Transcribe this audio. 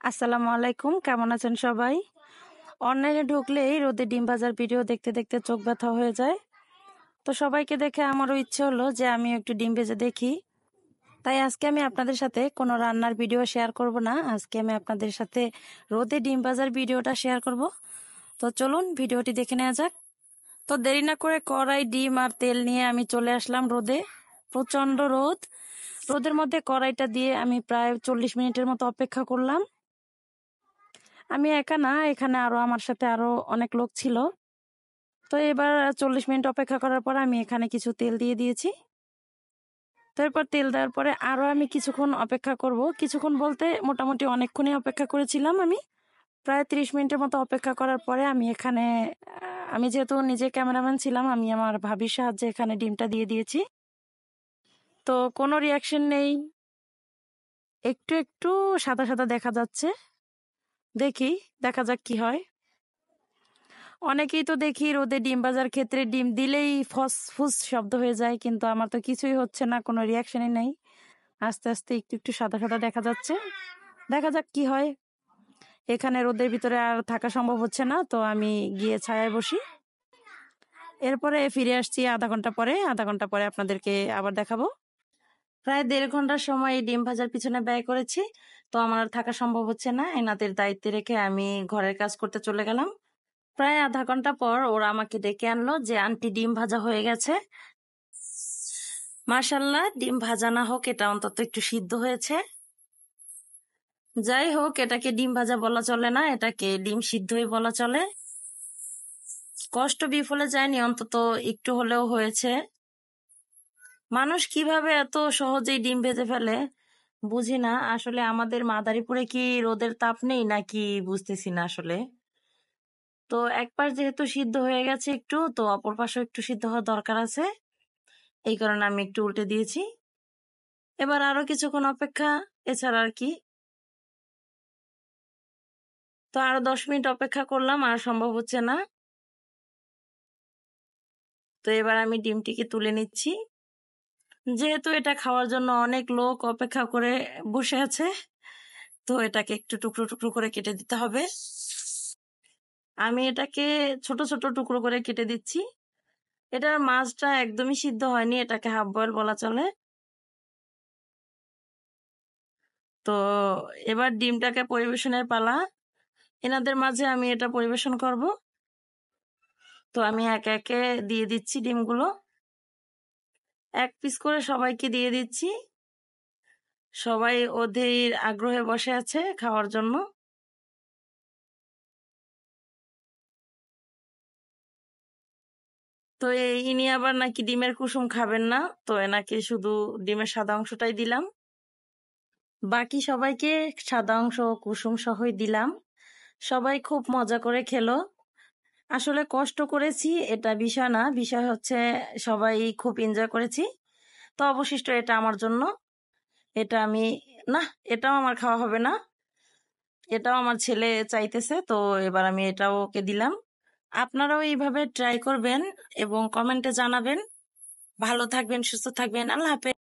আসসালামু আলাইকুম, কেমন আছেন সবাই? অনলাইনে ঢুকলেই রোদে ডিম ভাজার ভিডিও দেখতে দেখতে চোখ ব্যথা হয়ে যায়। তো সবাইকে দেখে আমারও ইচ্ছে হলো যে আমি একটু ডিম ভেজে দেখি। তাই আজকে আমি আপনাদের সাথে কোনো রান্নার ভিডিও শেয়ার করব না, আজকে আমি আপনাদের সাথে রোদে ডিম ভাজার ভিডিওটা শেয়ার করব। তো চলুন ভিডিওটি দেখে নেওয়া যাক। তো দেরি না করে কড়াই, ডিম আর তেল নিয়ে আমি চলে আসলাম রোদে। প্রচণ্ড রোদ, রোদের মধ্যে কড়াইটা দিয়ে আমি প্রায় 40 মিনিটের মতো অপেক্ষা করলাম। আমি একা না, এখানে আমার সাথে আরো অনেক লোক ছিল। তো এবার 40 মিনিট অপেক্ষা করার পর আমি এখানে কিছু তেল দিয়ে দিয়েছি। তো এরপর তেল দেওয়ার পরে আরো আমি কিছুক্ষণ অপেক্ষা করব। কিছুক্ষণ বলতে মোটামুটি অনেকক্ষণই অপেক্ষা করেছিলাম আমি। প্রায় 30 মিনিটের মতো অপেক্ষা করার পরে আমি এখানে আমি যেহেতু নিজে ক্যামেরাম্যান ছিলাম, আমি আমার ভাবির সাহায্যে এখানে ডিমটা দিয়ে দিয়েছি। তো কোনো রিয়াকশন নেই, একটু একটু সাদা সাদা দেখা যাচ্ছে। দেখি, দেখা যাক কি হয়। অনেকেই তো দেখি রোদে ডিম ভাজার ক্ষেত্রে ডিম দিলেই ফস ফুস শব্দ হয়ে যায়, কিন্তু আমার তো কিছুই হচ্ছে না, কোনো রিয়াকশনই নেই। আস্তে আস্তে একটু একটু সাদা সাদা দেখা যাচ্ছে। দেখা যাক কি হয়। এখানে রোদের ভিতরে আর থাকা সম্ভব হচ্ছে না, তো আমি গিয়ে ছায়ায় বসি। এরপরে ফিরে আসছি আধা ঘন্টা পরে আপনাদেরকে আবার দেখাবো। প্রায় 1.5 ঘন্টার সময় এই ডিম ভাজার পিছনে ব্যয় করেছি। তো আমার আর থাকা সম্ভব হচ্ছে না, এনাদের দায়িত্বে রেখে আমি ঘরের কাজ করতে চলে গেলাম। প্রায় আধা ঘন্টা পর ওরা আমাকে ডেকে আনলো যে আন্টি ডিম ভাজা হয়ে গেছে। মাশাল্লাহ, ডিম ভাজা না হোক, এটা অন্তত একটু সিদ্ধ হয়েছে। যাই হোক, এটাকে ডিম ভাজা বলা চলে না, এটাকে ডিম সিদ্ধই বলা চলে। কষ্ট বিফলে যায়নি, অন্তত একটু হলেও হয়েছে। মানুষ কিভাবে এত সহজেই ডিম ভেজে ফেলে বুঝি না আসলে। আমাদের মাদারীপুরে কি রোদের তাপ নেই নাকি বুঝতেছি না আসলে। তো এক পাশ যেহেতু সিদ্ধ হয়ে গেছে একটু, তো অপর পাশও একটু সিদ্ধ হওয়ার দরকার আছে, এই কারণে আমি একটু উল্টে দিয়েছি। এবার আরো কিছুক্ষণ অপেক্ষা, এছাড়া আর কি। তো আরো 10 মিনিট অপেক্ষা করলাম, আর সম্ভব হচ্ছে না। তো এবার আমি ডিমটিকে তুলে নিচ্ছি। যেহেতু এটা খাওয়ার জন্য অনেক লোক অপেক্ষা করে বসে আছে, তো এটাকে একটু টুকরো টুকরো করে কেটে দিতে হবে। আমি এটাকে ছোট ছোট টুকরো করে কেটে দিচ্ছি। এটার মাছটা একদমই সিদ্ধ হয়নি, এটাকে হাফ বয়েল বলা চলে। তো এবার ডিমটাকে পরিবেশনের পালা। এনাদের মাঝে আমি এটা পরিবেশন করব। তো আমি একে একে দিয়ে দিচ্ছি ডিমগুলো, এক পিস করে সবাইকে দিয়ে দিচ্ছি। সবাই অধীর আগ্রহে বসে আছে খাওয়ার জন্য। তো ইনি আবার নাকি ডিমের কুসুম খাবেন না, তো এনাকে শুধু ডিমের সাদা অংশটাই দিলাম। বাকি সবাইকে সাদা অংশ কুসুম সহই দিলাম। সবাই খুব মজা করে খেলো। আসলে কষ্ট করেছি এটা বিষয় না, বিষয় হচ্ছে সবাই খুব এনজয় করেছি। তো অবশিষ্ট এটা আমার জন্য। এটা আমি, না, এটাও আমার খাওয়া হবে না, এটাও আমার ছেলে চাইতেছে, তো এবার আমি এটাও ওকে দিলাম। আপনারাও এইভাবে ট্রাই করবেন এবং কমেন্টে জানাবেন। ভালো থাকবেন, সুস্থ থাকবেন, আল্লাহ হাফেজ।